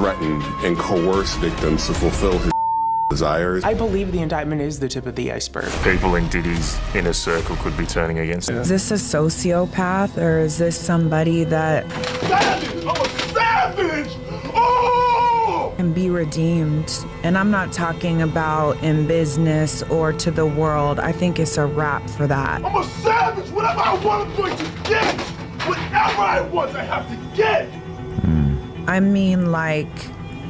threatened and coerce victims to fulfill his desires. I believe the indictment is the tip of the iceberg. People in Diddy's inner circle could be turning against him. Is this a sociopath, or is this somebody that savage! I'm a savage! Oh! can be redeemed? And I'm not talking about in business or to the world. I think it's a wrap for that. I'm a savage! Whatever I want, I'm going to get! Whatever I want, I have to get! I mean, like,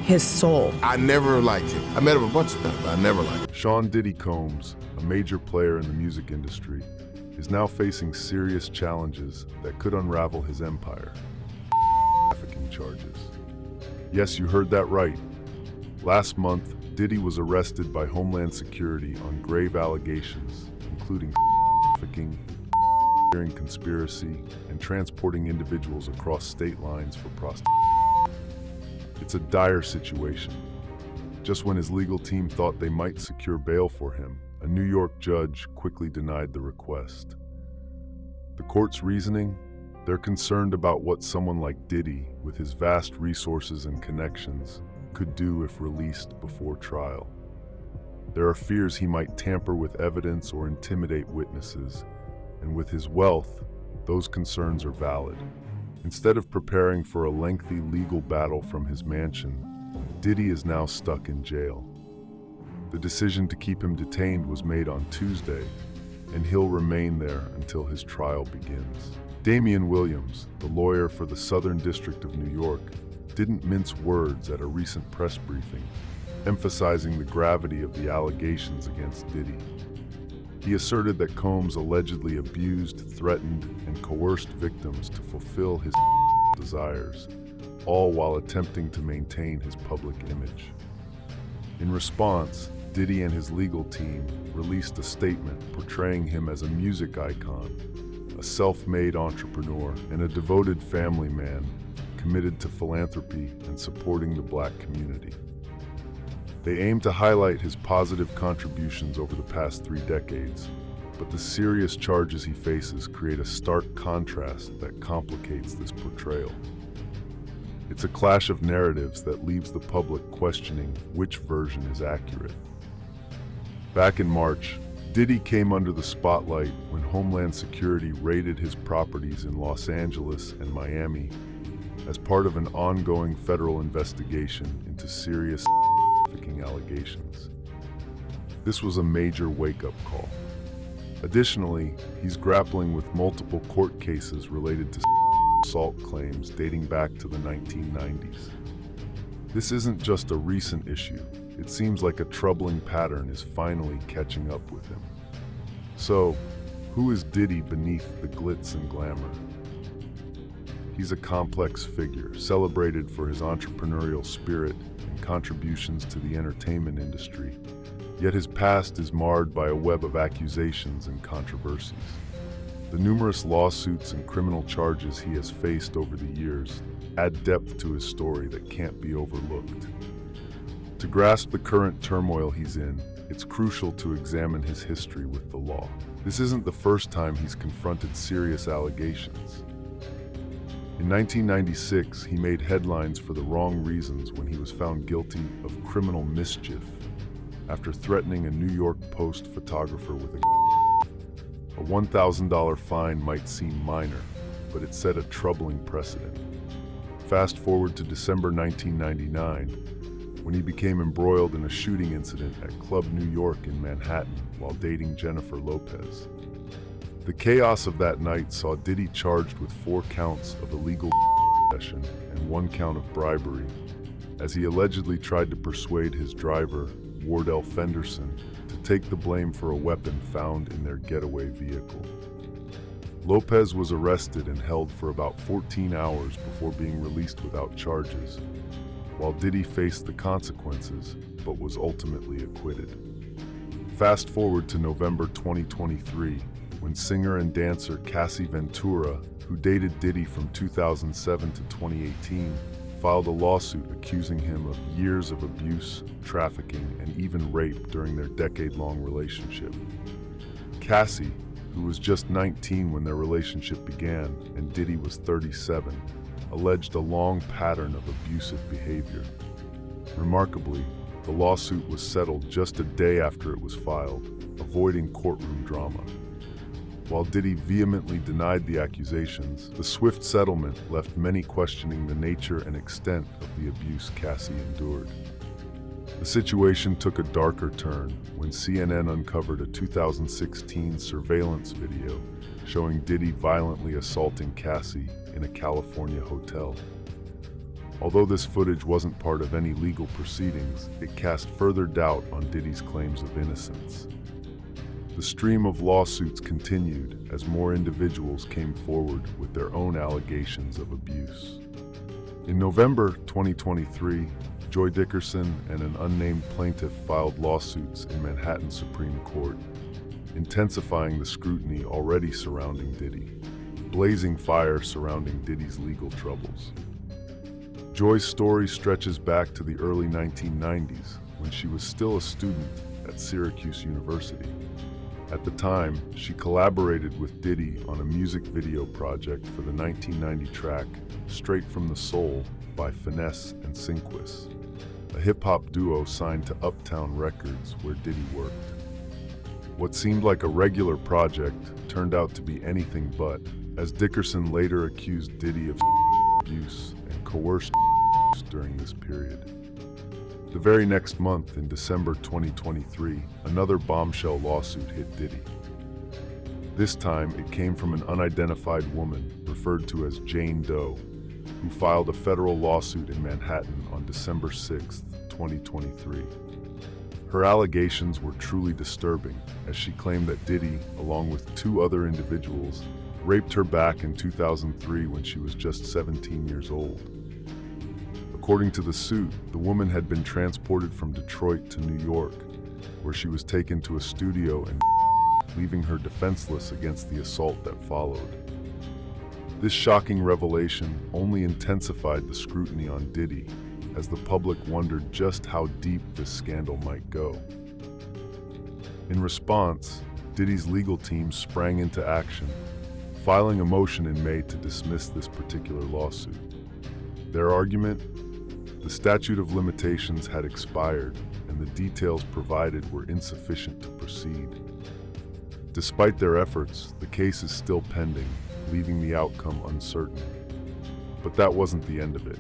his soul. I never liked him. I met him a bunch of times, but I never liked him. Sean Diddy Combs, a major player in the music industry, is now facing serious challenges that could unravel his empire. Trafficking charges. Yes, you heard that right. Last month, Diddy was arrested by Homeland Security on grave allegations, including trafficking, conspiracy, and transporting individuals across state lines for prostitution. It's a dire situation. Just when his legal team thought they might secure bail for him, a New York judge quickly denied the request. The court's reasoning? They're concerned about what someone like Diddy, with his vast resources and connections, could do if released before trial. There are fears he might tamper with evidence or intimidate witnesses, and with his wealth, those concerns are valid. Instead of preparing for a lengthy legal battle from his mansion, Diddy is now stuck in jail. The decision to keep him detained was made on Tuesday, and he'll remain there until his trial begins. Damian Williams, the lawyer for the Southern District of New York, didn't mince words at a recent press briefing, emphasizing the gravity of the allegations against Diddy. He asserted that Combs allegedly abused, threatened, and coerced victims to fulfill his desires, all while attempting to maintain his public image. In response, Diddy and his legal team released a statement portraying him as a music icon, a self-made entrepreneur, and a devoted family man committed to philanthropy and supporting the Black community. They aim to highlight his positive contributions over the past 3 decades, but the serious charges he faces create a stark contrast that complicates this portrayal. It's a clash of narratives that leaves the public questioning which version is accurate. Back in March, Diddy came under the spotlight when Homeland Security raided his properties in Los Angeles and Miami as part of an ongoing federal investigation into serious trafficking allegations. This was a major wake-up call. Additionally, he's grappling with multiple court cases related to assault claims dating back to the 1990s. This isn't just a recent issue. It seems like a troubling pattern is finally catching up with him. So, who is Diddy beneath the glitz and glamour? He's a complex figure, celebrated for his entrepreneurial spirit and contributions to the entertainment industry, yet his past is marred by a web of accusations and controversies. The numerous lawsuits and criminal charges he has faced over the years add depth to his story that can't be overlooked. To grasp the current turmoil he's in, it's crucial to examine his history with the law. This isn't the first time he's confronted serious allegations. In 1996, he made headlines for the wrong reasons when he was found guilty of criminal mischief after threatening a New York Post photographer with a $1,000 fine might seem minor, but it set a troubling precedent. Fast forward to December 1999, when he became embroiled in a shooting incident at Club New York in Manhattan while dating Jennifer Lopez. The chaos of that night saw Diddy charged with 4 counts of illegal possession and 1 count of bribery, as he allegedly tried to persuade his driver, Wardell Fenderson, to take the blame for a weapon found in their getaway vehicle. Lopez was arrested and held for about 14 hours before being released without charges, while Diddy faced the consequences but was ultimately acquitted. Fast forward to November 2023, when singer and dancer Cassie Ventura, who dated Diddy from 2007 to 2018, filed a lawsuit accusing him of years of abuse, trafficking, and even rape during their decade-long relationship. Cassie, who was just 19 when their relationship began, and Diddy was 37, alleged a long pattern of abusive behavior. Remarkably, the lawsuit was settled just a day after it was filed, avoiding courtroom drama. While Diddy vehemently denied the accusations, the swift settlement left many questioning the nature and extent of the abuse Cassie endured. The situation took a darker turn when CNN uncovered a 2016 surveillance video showing Diddy violently assaulting Cassie in a California hotel. Although this footage wasn't part of any legal proceedings, it cast further doubt on Diddy's claims of innocence. The stream of lawsuits continued as more individuals came forward with their own allegations of abuse. In November 2023, Joy Dickerson and an unnamed plaintiff filed lawsuits in Manhattan Supreme Court, intensifying the scrutiny already surrounding Diddy, blazing fire surrounding Diddy's legal troubles. Joy's story stretches back to the early 1990s when she was still a student at Syracuse University. At the time, she collaborated with Diddy on a music video project for the 1990 track Straight from the Soul by Finesse and Sinquis, a hip-hop duo signed to Uptown Records where Diddy worked. What seemed like a regular project turned out to be anything but, as Dickerson later accused Diddy of abuse and coerced during this period. The very next month, in December 2023, another bombshell lawsuit hit Diddy. This time, it came from an unidentified woman referred to as Jane Doe, who filed a federal lawsuit in Manhattan on December 6, 2023. Her allegations were truly disturbing, as she claimed that Diddy, along with two other individuals, raped her back in 2003 when she was just 17 years old. According to the suit, the woman had been transported from Detroit to New York, where she was taken to a studio and leaving her defenseless against the assault that followed. This shocking revelation only intensified the scrutiny on Diddy, as the public wondered just how deep this scandal might go. In response, Diddy's legal team sprang into action, filing a motion in May to dismiss this particular lawsuit. Their argument? The statute of limitations had expired, and the details provided were insufficient to proceed. Despite their efforts, the case is still pending, leaving the outcome uncertain. But that wasn't the end of it.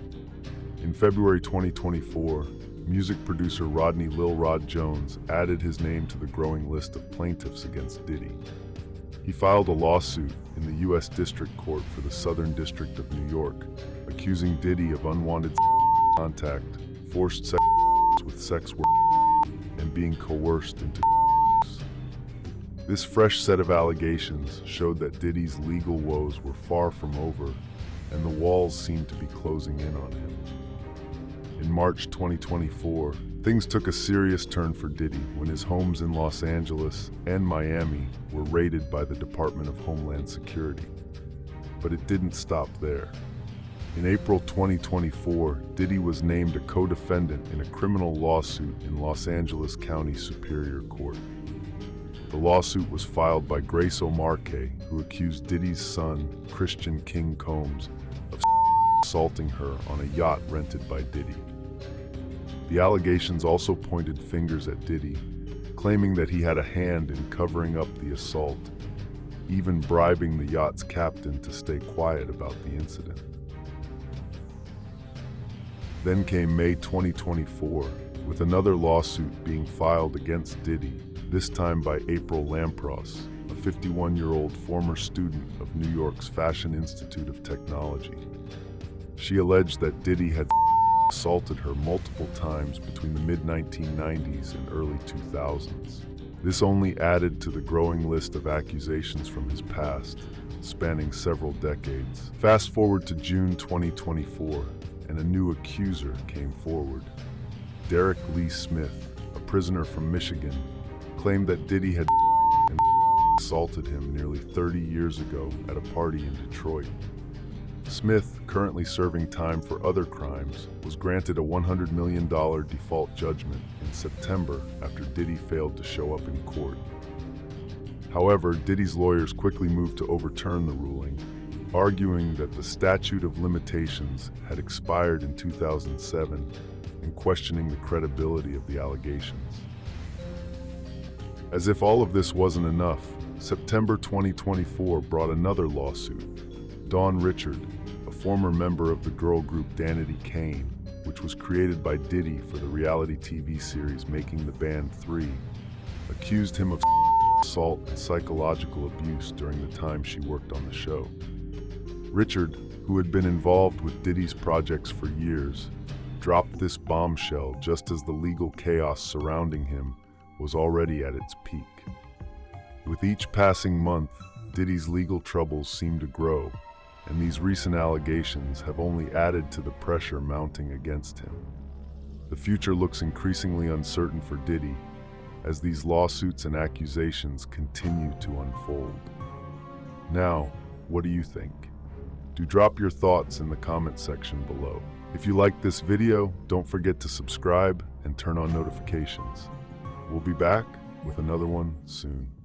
In February 2024, music producer Rodney Lil Rod Jones added his name to the growing list of plaintiffs against Diddy. He filed a lawsuit in the U.S. District Court for the Southern District of New York, accusing Diddy of unwanted contact, forced sex with sex work, and being coerced into use. This fresh set of allegations showed that Diddy's legal woes were far from over, and the walls seemed to be closing in on him. In March 2024, things took a serious turn for Diddy when his homes in Los Angeles and Miami were raided by the Department of Homeland Security. But it didn't stop there. In April 2024, Diddy was named a co-defendant in a criminal lawsuit in Los Angeles County Superior Court. The lawsuit was filed by Grace O'Marque, who accused Diddy's son, Christian King Combs, of assaulting her on a yacht rented by Diddy. The allegations also pointed fingers at Diddy, claiming that he had a hand in covering up the assault, even bribing the yacht's captain to stay quiet about the incident. Then came May 2024, with another lawsuit being filed against Diddy, this time by April Lampros, a 51-year-old former student of New York's Fashion Institute of Technology. She alleged that Diddy had assaulted her multiple times between the mid-1990s and early 2000s. This only added to the growing list of accusations from his past, spanning several decades. Fast forward to June 2024, and a new accuser came forward. Derek Lee Smith, a prisoner from Michigan, claimed that Diddy had assaulted him nearly 30 years ago at a party in Detroit. Smith, currently serving time for other crimes, was granted a $100 million default judgment in September after Diddy failed to show up in court. However, Diddy's lawyers quickly moved to overturn the ruling, arguing that the statute of limitations had expired in 2007 and questioning the credibility of the allegations. As if all of this wasn't enough, September 2024 brought another lawsuit. Dawn Richard, a former member of the girl group Danity Kane, which was created by Diddy for the reality TV series Making the Band 3, accused him of assault and psychological abuse during the time she worked on the show. Richard, who had been involved with Diddy's projects for years, dropped this bombshell just as the legal chaos surrounding him was already at its peak. With each passing month, Diddy's legal troubles seem to grow, and these recent allegations have only added to the pressure mounting against him. The future looks increasingly uncertain for Diddy as these lawsuits and accusations continue to unfold. Now, what do you think? Do drop your thoughts in the comment section below. If you liked this video, don't forget to subscribe and turn on notifications. We'll be back with another one soon.